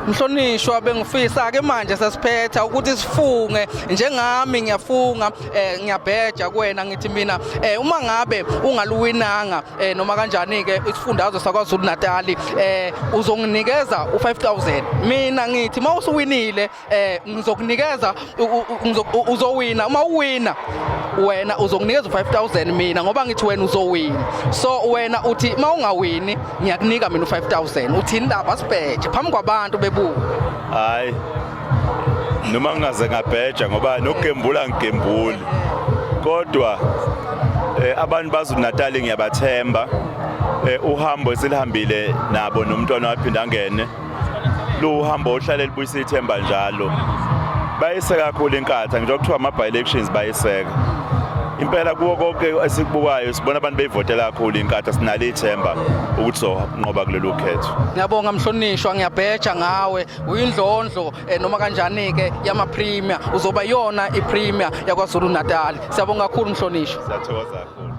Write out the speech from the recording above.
Mhlonishwa bengifisa ke manje sasiphetha ukuthi sifunge njengami ngiyafunga ngiyabheja kuwena ngithi mina uma ngabe ungaluwinanga noma kanjani ke isifundazwe saKwaZulu Natal uzonginikeza u5000 mina ngithi mawusuwinile ngizokunikeza uzowina uma uwina wena uzonginikeza u5000 mina ngoba ngithi wena uzowina so wena uthi mawungawini ngiyakunika mina u5000 uthini lapha sibheje phambi kwabantu bebuka hayi noma ngingaze ngabheja ngoba nokugembula ngigembuli kodwa abantu baZulu Natal ngiyabathemba uhambo esilihambile nabo nomntwana waphinda angene lo uhambo ohlale libuyisa ithemba njalo bayiseka kakhulu inkatha nje okuthiwa ama elections bayiseka impela kuwo konke esikubukayo sibona abantu beyivotela kakhulu inkatha sinale ithemba ukuthi sonqoba kulelo khetho. Ngiyabonga mhlonishwa ngiyabheja ngawe uyindlondlo noma kanjani ke yama premier uzoba yona ipremier yaKwaZulu Natal siyabonga kakhulu mhlonishwa. Siyathokoza kakhulu.